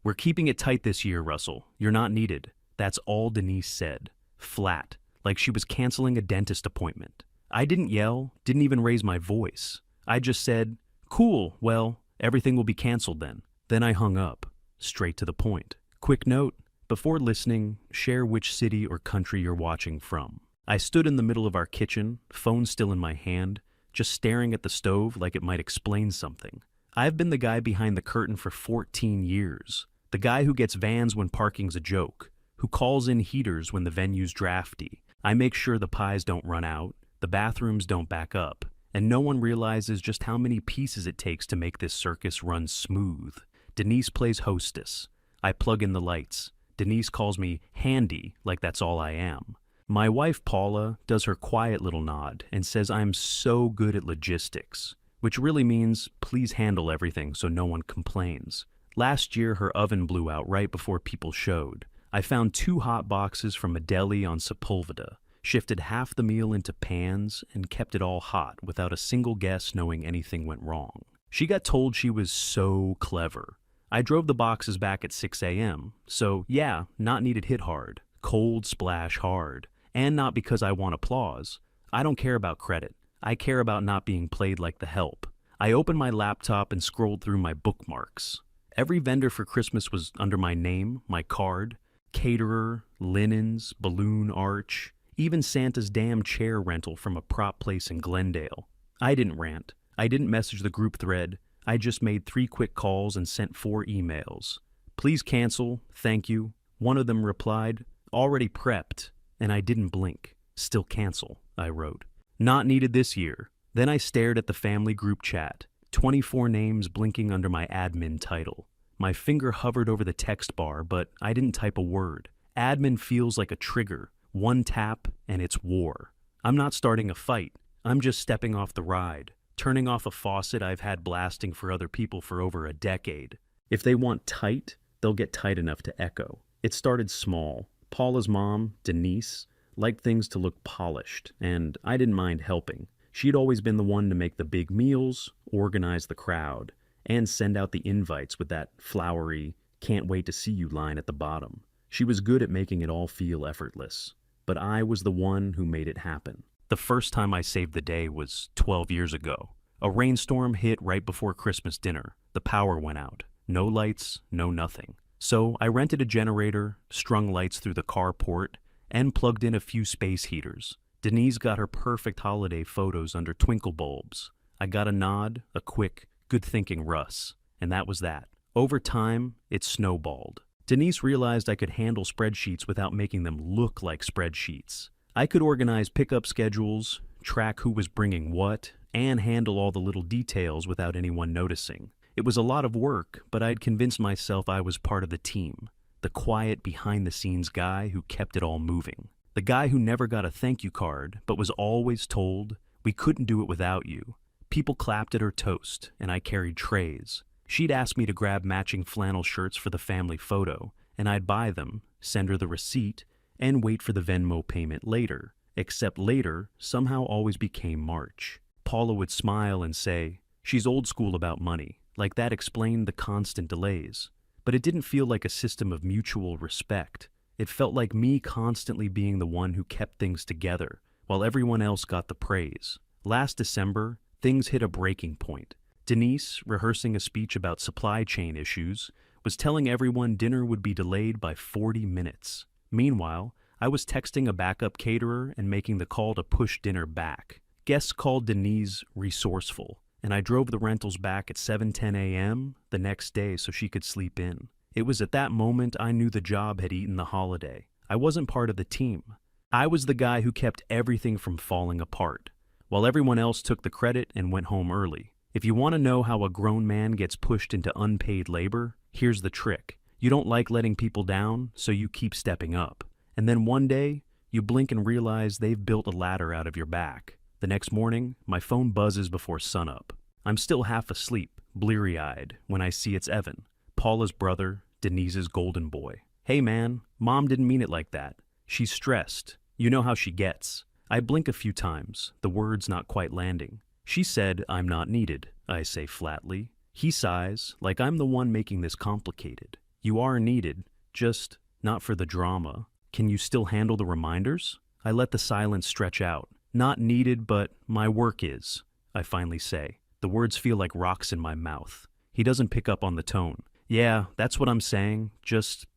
"We're keeping it tight this year, Russell. You're not needed." That's all Denise said. Flat, like she was canceling a dentist appointment. I didn't yell, didn't even raise my voice. I just said, "Cool, well, everything will be canceled then." Then I hung up, straight to the point. Quick note, before listening, share which city or country you're watching from. I stood in the middle of our kitchen, phone still in my hand, just staring at the stove like it might explain something. I've been the guy behind the curtain for 14 years. The guy who gets vans when parking's a joke, who calls in heaters when the venue's drafty. I make sure the pies don't run out, the bathrooms don't back up, and no one realizes just how many pieces it takes to make this circus run smooth. Denise plays hostess. I plug in the lights. Denise calls me handy, like that's all I am. My wife, Paula, does her quiet little nod and says I'm so good at logistics, which really means please handle everything so no one complains. Last year, her oven blew out right before people showed. I found 2 hot boxes from a deli on Sepulveda, shifted half the meal into pans, and kept it all hot without a single guest knowing anything went wrong. She got told she was so clever. I drove the boxes back at 6 a.m., so yeah, not needed hit hard, cold splash hard, and not because I want applause. I don't care about credit. I care about not being played like the help. I opened my laptop and scrolled through my bookmarks. Every vendor for Christmas was under my name, my card, caterer, linens, balloon arch, even Santa's damn chair rental from a prop place in Glendale. I didn't rant. I didn't message the group thread. I just made 3 quick calls and sent 4 emails. "Please cancel, thank you." One of them replied, "Already prepped," and I didn't blink. "Still cancel," I wrote. "Not needed this year." Then I stared at the family group chat, 24 names blinking under my admin title. My finger hovered over the text bar, but I didn't type a word. Admin feels like a trigger. One tap, and it's war. I'm not starting a fight. I'm just stepping off the ride, turning off a faucet I've had blasting for other people for over a decade. If they want tight, they'll get tight enough to echo. It started small. Paula's mom, Denise, liked things to look polished, and I didn't mind helping. She'd always been the one to make the big meals, organize the crowd, and send out the invites with that flowery, "can't wait to see you" line at the bottom. She was good at making it all feel effortless, but I was the one who made it happen. The first time I saved the day was 12 years ago. A rainstorm hit right before Christmas dinner. The power went out. No lights, no nothing. So I rented a generator, strung lights through the carport, and plugged in a few space heaters. Denise got her perfect holiday photos under twinkle bulbs. I got a nod, a quick, good thinking Russ, and that was that. Over time, it snowballed. Denise realized I could handle spreadsheets without making them look like spreadsheets. I could organize pickup schedules, track who was bringing what, and handle all the little details without anyone noticing. It was a lot of work, but I'd convinced myself I was part of the team, the quiet behind-the-scenes guy who kept it all moving. The guy who never got a thank you card, but was always told, "We couldn't do it without you." People clapped at her toast, and I carried trays. She'd ask me to grab matching flannel shirts for the family photo, and I'd buy them, send her the receipt, and wait for the Venmo payment later. Except later somehow always became March. Paula would smile and say, "She's old school about money," like that explained the constant delays. But it didn't feel like a system of mutual respect. It felt like me constantly being the one who kept things together, while everyone else got the praise. Last December, things hit a breaking point. Denise, rehearsing a speech about supply chain issues, was telling everyone dinner would be delayed by 40 minutes. Meanwhile, I was texting a backup caterer and making the call to push dinner back. Guests called Denise resourceful, and I drove the rentals back at 7:10 a.m. the next day so she could sleep in. It was at that moment I knew the job had eaten the holiday. I wasn't part of the team. I was the guy who kept everything from falling apart, while everyone else took the credit and went home early. If you want to know how a grown man gets pushed into unpaid labor, here's the trick. You don't like letting people down, so you keep stepping up. And then one day, you blink and realize they've built a ladder out of your back. The next morning, my phone buzzes before sunup. I'm still half asleep, bleary-eyed, when I see it's Evan, Paula's brother, Denise's golden boy. "Hey man, Mom didn't mean it like that. She's stressed. You know how she gets." I blink a few times, the words not quite landing. "She said I'm not needed," I say flatly. He sighs, like I'm the one making this complicated. You are needed, just not for the drama. Can you still handle the reminders? I let the silence stretch out. Not needed, but my work is, I finally say. The words feel like rocks in my mouth. He doesn't pick up on the tone. Yeah, that's what I'm saying. Just,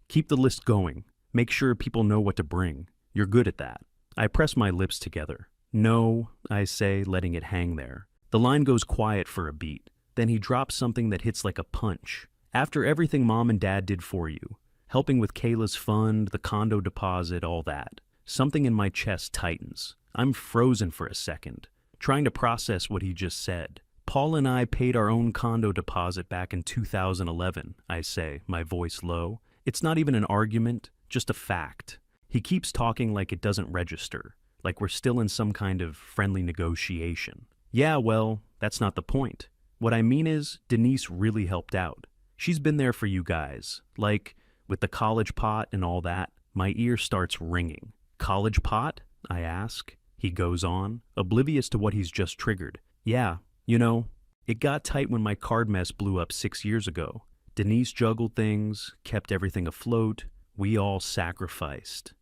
keep the list going. Make sure people know what to bring. You're good at that. I press my lips together. No, I say, letting it hang there. The line goes quiet for a beat. Then he drops something that hits like a punch. After everything Mom and Dad did for you, helping with Kayla's fund, the condo deposit, all that, something in my chest tightens. I'm frozen for a second, trying to process what he just said. Paul and I paid our own condo deposit back in 2011, I say, my voice low. It's not even an argument, just a fact. He keeps talking like it doesn't register, like we're still in some kind of friendly negotiation. Yeah, well, that's not the point. What I mean is, Denise really helped out. She's been there for you guys. Like, with the college pot and all that, my ear starts ringing. College pot? I ask. He goes on, oblivious to what he's just triggered. Yeah, it got tight when my card mess blew up 6 years ago. Denise juggled things, kept everything afloat. We all sacrificed.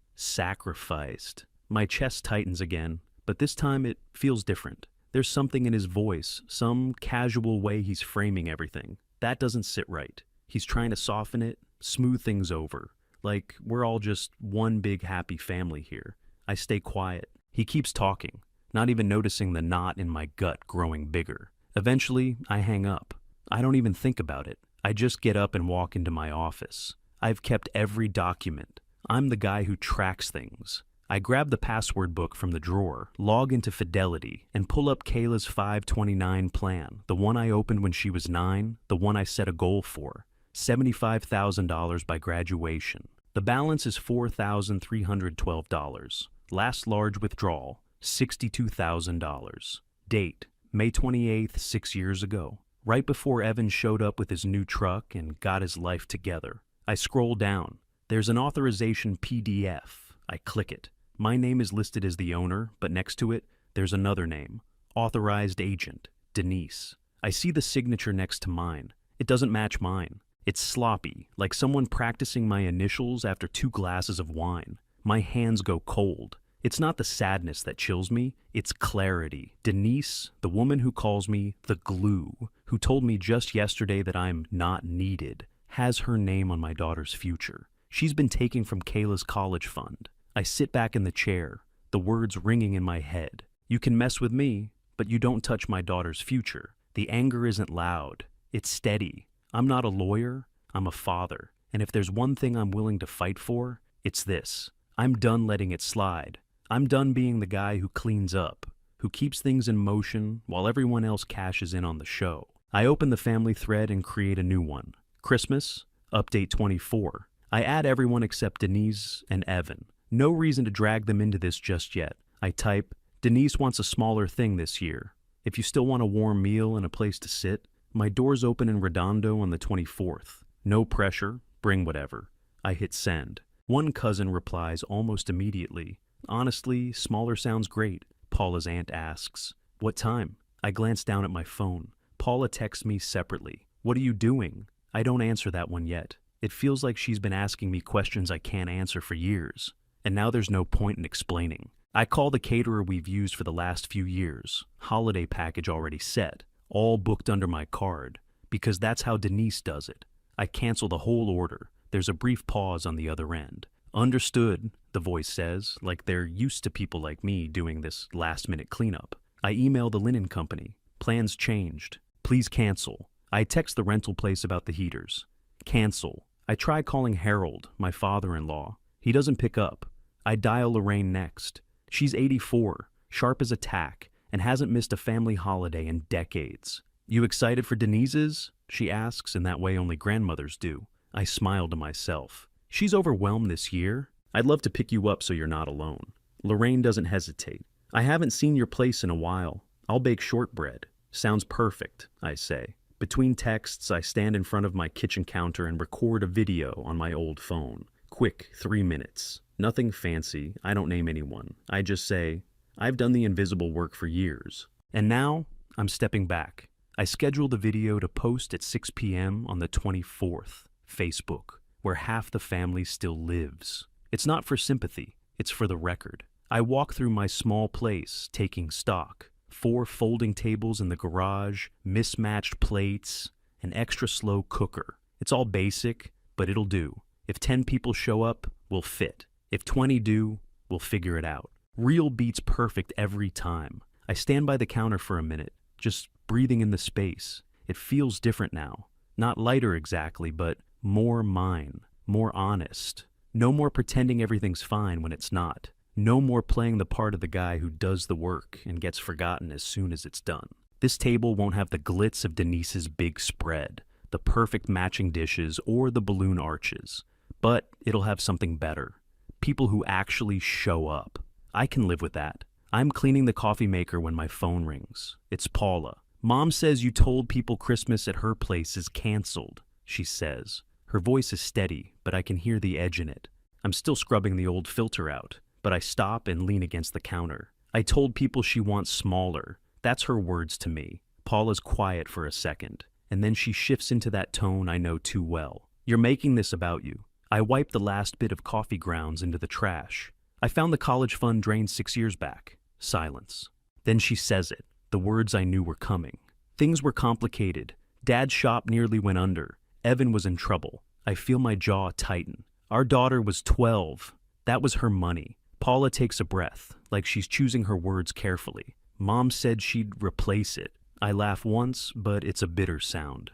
My chest tightens again, but this time it feels different. There's something in his voice, some casual way he's framing everything. That doesn't sit right. He's trying to soften it, smooth things over. Like we're all just one big happy family here. I stay quiet. He keeps talking, not even noticing the knot in my gut growing bigger. Eventually, I hang up. I don't even think about it. I just get up and walk into my office. I've kept every document. I'm the guy who tracks things. I grab the password book from the drawer, log into Fidelity, and pull up Kayla's 529 plan, the one I opened when she was 9, the one I set a goal for, $75,000 by graduation. The balance is $4,312. Last large withdrawal, $62,000. Date, May 28th, 6 years ago, right before Evan showed up with his new truck and got his life together. I scroll down. There's an authorization PDF. I click it. My name is listed as the owner, but next to it, there's another name. Authorized agent, Denise. I see the signature next to mine. It doesn't match mine. It's sloppy, like someone practicing my initials after 2 glasses of wine. My hands go cold. It's not the sadness that chills me, it's clarity. Denise, the woman who calls me the glue, who told me just yesterday that I'm not needed, has her name on my daughter's future. She's been taking from Kayla's college fund. I sit back in the chair, the words ringing in my head. You can mess with me, but you don't touch my daughter's future. The anger isn't loud, it's steady. I'm not a lawyer, I'm a father. And if there's one thing I'm willing to fight for, it's this. I'm done letting it slide. I'm done being the guy who cleans up, who keeps things in motion while everyone else cashes in on the show. I open the family thread and create a new one. Christmas, update 24. I add everyone except Denise and Evan. No reason to drag them into this just yet. I type, Denise wants a smaller thing this year. If you still want a warm meal and a place to sit, my door's open in Redondo on the 24th. No pressure, bring whatever. I hit send. One cousin replies almost immediately. Honestly, smaller sounds great. Paula's aunt asks, what time? I glance down at my phone. Paula texts me separately. What are you doing? I don't answer that one yet. It feels like she's been asking me questions I can't answer for years. And now there's no point in explaining. I call the caterer we've used for the last few years. Holiday package already set. All booked under my card. Because that's how Denise does it. I cancel the whole order. There's a brief pause on the other end. Understood, the voice says, like they're used to people like me doing this last-minute cleanup. I email the linen company. Plans changed. Please cancel. I text the rental place about the heaters. Cancel. I try calling Harold, my father-in-law. He doesn't pick up. I dial Lorraine next. She's 84, sharp as a tack, and hasn't missed a family holiday in decades. You excited for Denise's? She asks in that way only grandmothers do. I smile to myself. She's overwhelmed this year. I'd love to pick you up so you're not alone. Lorraine doesn't hesitate. I haven't seen your place in a while. I'll bake shortbread. Sounds perfect, I say. Between texts, I stand in front of my kitchen counter and record a video on my old phone. Quick, 3 minutes. Nothing fancy. I don't name anyone. I just say, I've done the invisible work for years. And now, I'm stepping back. I schedule the video to post at 6 p.m. on the 24th. Facebook, where half the family still lives. It's not for sympathy, it's for the record. I walk through my small place, taking stock. 4 folding tables in the garage, mismatched plates, an extra slow cooker. It's all basic, but it'll do. If 10 people show up, we'll fit. If 20 do, we'll figure it out. Real beats perfect every time. I stand by the counter for a minute, just breathing in the space. It feels different now. Not lighter exactly, but more mine, more honest. No more pretending everything's fine when it's not. No more playing the part of the guy who does the work and gets forgotten as soon as it's done. This table won't have the glitz of Denise's big spread, the perfect matching dishes, or the balloon arches. But it'll have something better. People who actually show up. I can live with that. I'm cleaning the coffee maker when my phone rings. It's Paula. Mom says you told people Christmas at her place is canceled, she says. Her voice is steady, but I can hear the edge in it. I'm still scrubbing the old filter out, but I stop and lean against the counter. I told people she wants smaller. That's her words to me. Paula's quiet for a second, and then she shifts into that tone I know too well. You're making this about you. I wipe the last bit of coffee grounds into the trash. I found the college fund drained 6 years back. Silence. Then she says it, the words I knew were coming. Things were complicated. Dad's shop nearly went under. Evan was in trouble. I feel my jaw tighten. Our daughter was 12. That was her money. Paula takes a breath, like she's choosing her words carefully. Mom said she'd replace it. I laugh once, but it's a bitter sound.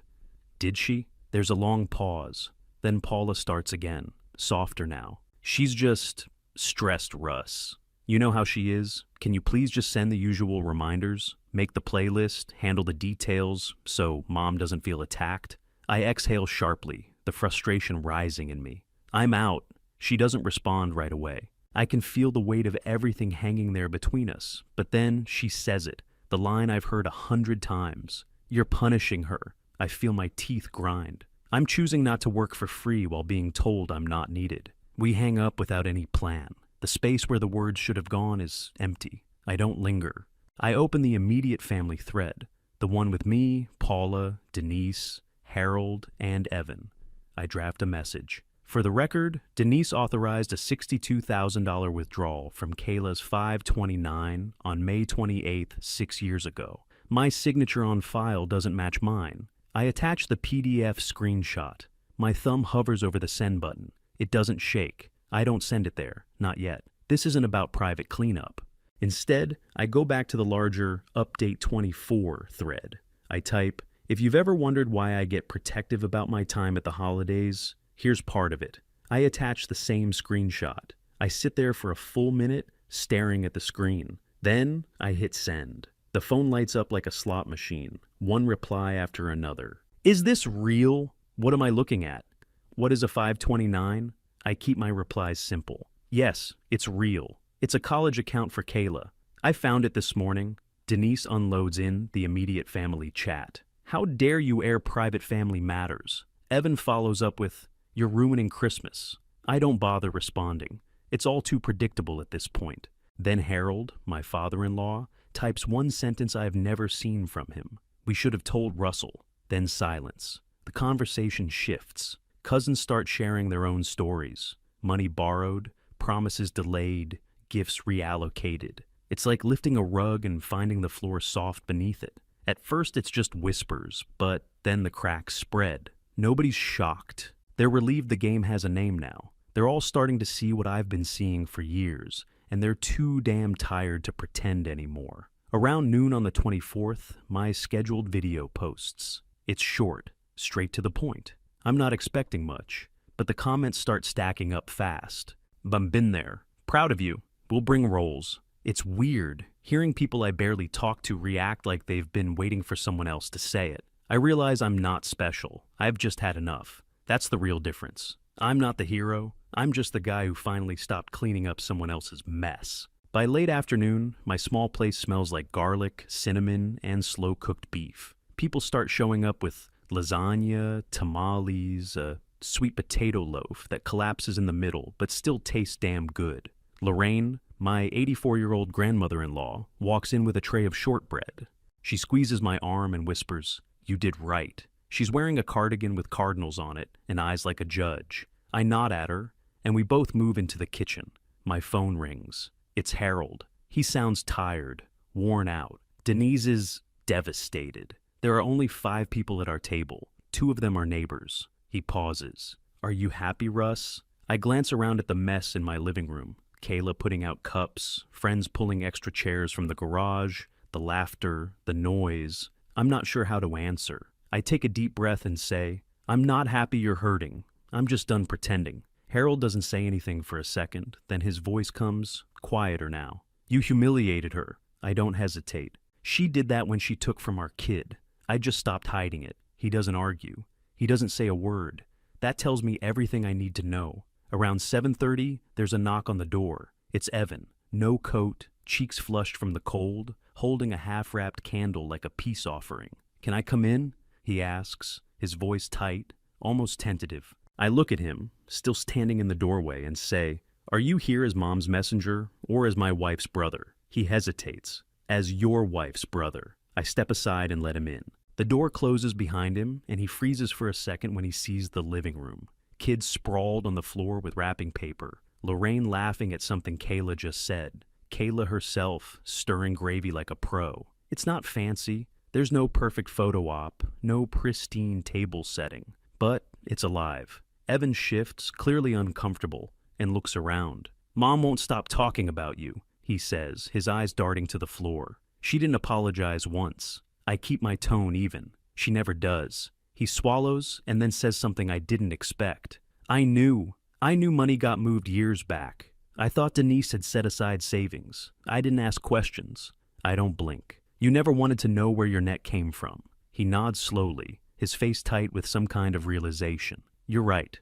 Did she? There's a long pause. Then Paula starts again, softer now. She's just stressed, Russ. You know how she is. Can you please just send the usual reminders? Make the playlist, handle the details, so Mom doesn't feel attacked? I exhale sharply, the frustration rising in me. I'm out. She doesn't respond right away. I can feel the weight of everything hanging there between us, but then she says it, the line I've heard 100 times. You're punishing her. I feel my teeth grind. I'm choosing not to work for free while being told I'm not needed. We hang up without any plan. The space where the words should have gone is empty. I don't linger. I open the immediate family thread, the one with me, Paula, Denise, Harold, and Evan. I draft a message. For the record, Denise authorized a $62,000 withdrawal from Kayla's 529 on May 28th, 6 years ago. My signature on file doesn't match mine. I attach the PDF screenshot. My thumb hovers over the send button. It doesn't shake. I don't send it there, not yet. This isn't about private cleanup. Instead, I go back to the larger Update 24 thread. I type, if you've ever wondered why I get protective about my time at the holidays, here's part of it. I attach the same screenshot. I sit there for a full minute, staring at the screen. Then I hit send. The phone lights up like a slot machine, one reply after another. Is this real? What am I looking at? What is a 529? I keep my replies simple. Yes, it's real. It's a college account for Kayla. I found it this morning. Denise unloads in the immediate family chat. How dare you air private family matters? Evan follows up with, you're ruining Christmas. I don't bother responding. It's all too predictable at this point. Then Harold, my father-in-law, types one sentence I've never seen from him. We should have told Russell. Then silence. The conversation shifts. Cousins start sharing their own stories. Money borrowed, promises delayed, gifts reallocated. It's like lifting a rug and finding the floor soft beneath it. At first it's just whispers, but then the cracks spread. Nobody's shocked. They're relieved the game has a name now. They're all starting to see what I've been seeing for years, and they're too damn tired to pretend anymore. Around noon on the 24th, my scheduled video posts. It's short, straight to the point. I'm not expecting much, but the comments start stacking up fast. Been there. Proud of you. We'll bring rolls. It's weird, hearing people I barely talk to react like they've been waiting for someone else to say it. I realize I'm not special. I've just had enough. That's the real difference. I'm not the hero. I'm just the guy who finally stopped cleaning up someone else's mess. By late afternoon, my small place smells like garlic, cinnamon, and slow-cooked beef. People start showing up with lasagna, tamales, a sweet potato loaf that collapses in the middle but still tastes damn good. Lorraine, my 84-year-old grandmother-in-law, walks in with a tray of shortbread. She squeezes my arm and whispers, "You did right. She's wearing a cardigan with cardinals on it and eyes like a judge. I nod at her, and we both move into the kitchen. My phone rings. It's Harold. He sounds tired, worn out. Denise is devastated. There are only 5 people at our table. 2 of them are neighbors. He pauses. Are you happy, Russ? I glance around at the mess in my living room. Kayla putting out cups, friends pulling extra chairs from the garage, the laughter, the noise. I'm not sure how to answer. I take a deep breath and say, I'm not happy you're hurting. I'm just done pretending. Harold doesn't say anything for a second, then his voice comes, quieter now. You humiliated her. I don't hesitate. She did that when she took from our kid. I just stopped hiding it. He doesn't argue. He doesn't say a word. That tells me everything I need to know. Around 7:30, there's a knock on the door. It's Evan. No coat, cheeks flushed from the cold, holding a half-wrapped candle like a peace offering. Can I come in? He asks, his voice tight, almost tentative. I look at him, still standing in the doorway, and say, Are you here as Mom's messenger or as my wife's brother? He hesitates. As your wife's brother. I step aside and let him in. The door closes behind him, and he freezes for a second when he sees the living room. Kids sprawled on the floor with wrapping paper. Lorraine laughing at something Kayla just said. Kayla herself stirring gravy like a pro. It's not fancy. There's no perfect photo op, no pristine table setting. But it's alive. Evan shifts, clearly uncomfortable, and looks around. Mom won't stop talking about you, he says, his eyes darting to the floor. She didn't apologize once. I keep my tone even. She never does. He swallows and then says something I didn't expect. I knew money got moved years back. I thought Denise had set aside savings. I didn't ask questions. I don't blink. You never wanted to know where your net came from. He nods slowly, his face tight with some kind of realization. You're right.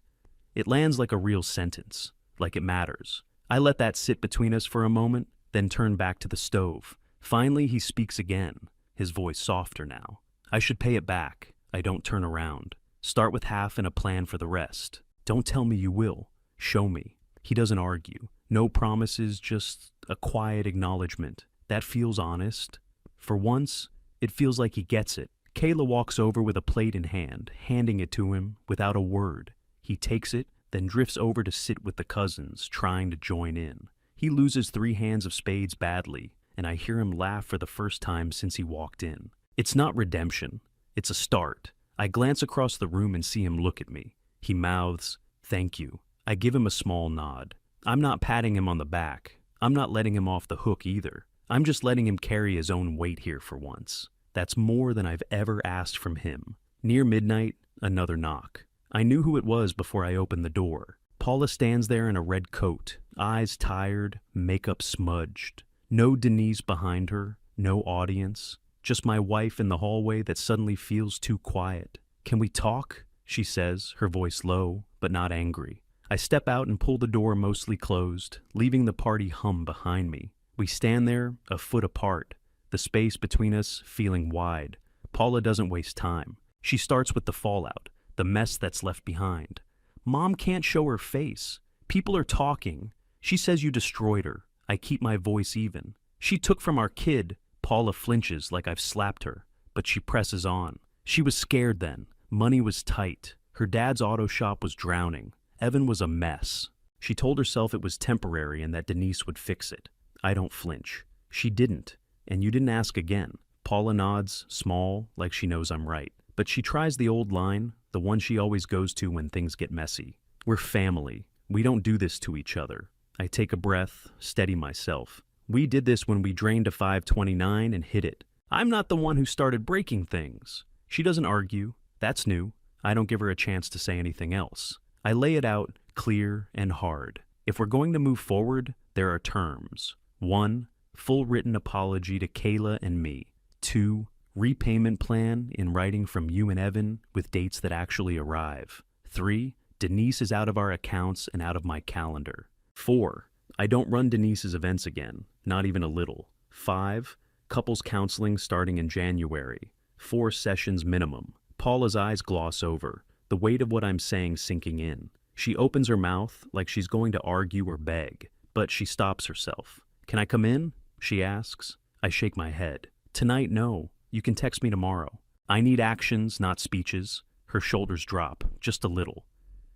It lands like a real sentence, like it matters. I let that sit between us for a moment, then turn back to the stove. Finally, he speaks again, his voice softer now. I should pay it back. I don't turn around. Start with half and a plan for the rest. Don't tell me you will. Show me. He doesn't argue. No promises, just a quiet acknowledgement. That feels honest. For once, it feels like he gets it. Kayla walks over with a plate in hand, handing it to him without a word. He takes it, then drifts over to sit with the cousins, trying to join in. He loses 3 hands of spades badly, and I hear him laugh for the first time since he walked in. It's not redemption. It's a start. I glance across the room and see him look at me. He mouths, "Thank you." I give him a small nod. I'm not patting him on the back. I'm not letting him off the hook either. I'm just letting him carry his own weight here for once. That's more than I've ever asked from him. Near midnight, another knock. I knew who it was before I opened the door. Paula stands there in a red coat, eyes tired, makeup smudged. No Denise behind her, no audience. Just my wife in the hallway that suddenly feels too quiet. Can we talk? She says, her voice low, but not angry. I step out and pull the door mostly closed, leaving the party hum behind me. We stand there, a foot apart, the space between us feeling wide. Paula doesn't waste time. She starts with the fallout, the mess that's left behind. Mom can't show her face. People are talking. She says you destroyed her. I keep my voice even. She took from our kid. Paula flinches like I've slapped her, but she presses on. She was scared then. Money was tight. Her dad's auto shop was drowning. Evan was a mess. She told herself it was temporary and that Denise would fix it. I don't flinch. She didn't. And you didn't ask again. Paula nods, small, like she knows I'm right. But she tries the old line, the one she always goes to when things get messy. We're family. We don't do this to each other. I take a breath, steady myself. We did this when we drained a 529 and hit it. I'm not the one who started breaking things. She doesn't argue. That's new. I don't give her a chance to say anything else. I lay it out clear and hard. If we're going to move forward, there are terms. 1, full written apology to Kayla and me. 2, repayment plan in writing from you and Evan with dates that actually arrive. 3, Denise is out of our accounts and out of my calendar. 4, I don't run Denise's events again, not even a little. 5, couples counseling starting in January. 4 sessions minimum. Paula's eyes gloss over, the weight of what I'm saying sinking in. She opens her mouth like she's going to argue or beg, but she stops herself. Can I come in? She asks. I shake my head. Tonight, no. You can text me tomorrow. I need actions, not speeches. Her shoulders drop, just a little.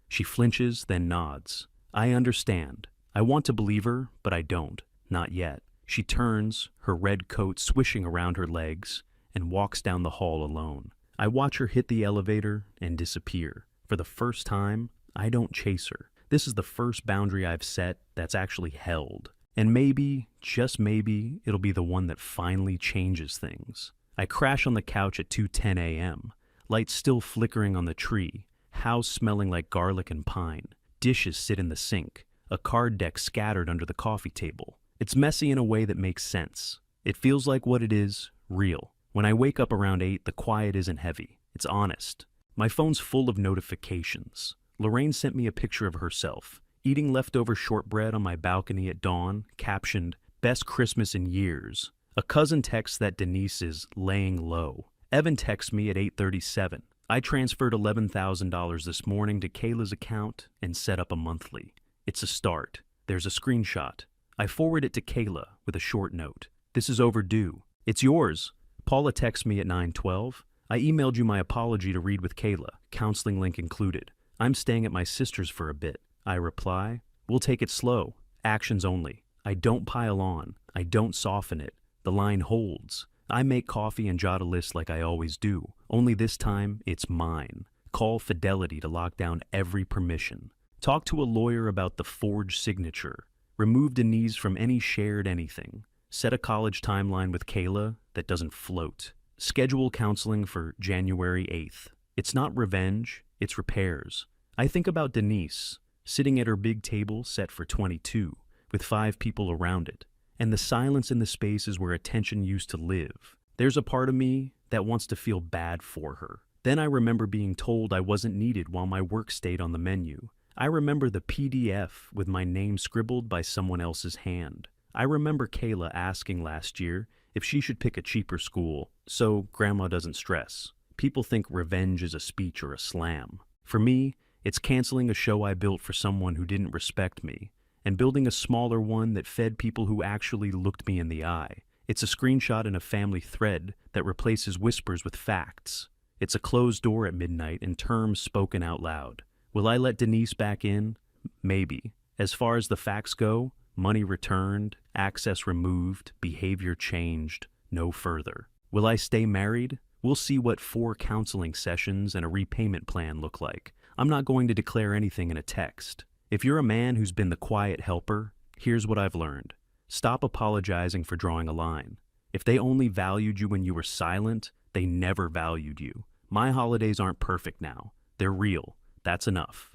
She flinches, then nods. I understand. I want to believe her, but I don't. Not yet. She turns, her red coat swishing around her legs, and walks down the hall alone. I watch her hit the elevator and disappear. For the first time, I don't chase her. This is the first boundary I've set that's actually held. And maybe, just maybe, it'll be the one that finally changes things. I crash on the couch at 2:10 a.m., lights still flickering on the tree, house smelling like garlic and pine. Dishes sit in the sink, a card deck scattered under the coffee table. It's messy in a way that makes sense. It feels like what it is, real. When I wake up around 8, the quiet isn't heavy. It's honest. My phone's full of notifications. Lorraine sent me a picture of herself, eating leftover shortbread on my balcony at dawn, captioned, "Best Christmas in years." A cousin texts that Denise is laying low. Evan texts me at 8:37. I transferred $11,000 this morning to Kayla's account and set up a monthly. It's a start. There's a screenshot. I forward it to Kayla with a short note. "This is overdue. It's yours." Paula texts me at 9:12. "I emailed you my apology to read with Kayla, counseling link included. I'm staying at my sister's for a bit." I reply, "We'll take it slow. Actions only. I don't pile on. I don't soften it. The line holds. I make coffee and jot a list like I always do. Only this time, it's mine. Call Fidelity to lock down every permission. Talk to a lawyer about the forged signature. Remove Denise from any shared anything. Set a college timeline with Kayla that doesn't float. Schedule counseling for January 8th. It's not revenge, it's repairs." I think about Denise, sitting at her big table set for 22, with 5 people around it, and the silence in the spaces where attention used to live. There's a part of me that wants to feel bad for her. Then I remember being told I wasn't needed while my work stayed on the menu. I remember the PDF with my name scribbled by someone else's hand. I remember Kayla asking last year if she should pick a cheaper school so grandma doesn't stress. People think revenge is a speech or a slam. For me, it's canceling a show I built for someone who didn't respect me, and building a smaller one that fed people who actually looked me in the eye. It's a screenshot in a family thread that replaces whispers with facts. It's a closed door at midnight and terms spoken out loud. Will I let Denise back in? Maybe. As far as the facts go, money returned, access removed, behavior changed, no further. Will I stay married? We'll see what 4 counseling sessions and a repayment plan look like. I'm not going to declare anything in a text. If you're a man who's been the quiet helper, here's what I've learned. Stop apologizing for drawing a line. If they only valued you when you were silent, they never valued you. My holidays aren't perfect now. They're real. That's enough.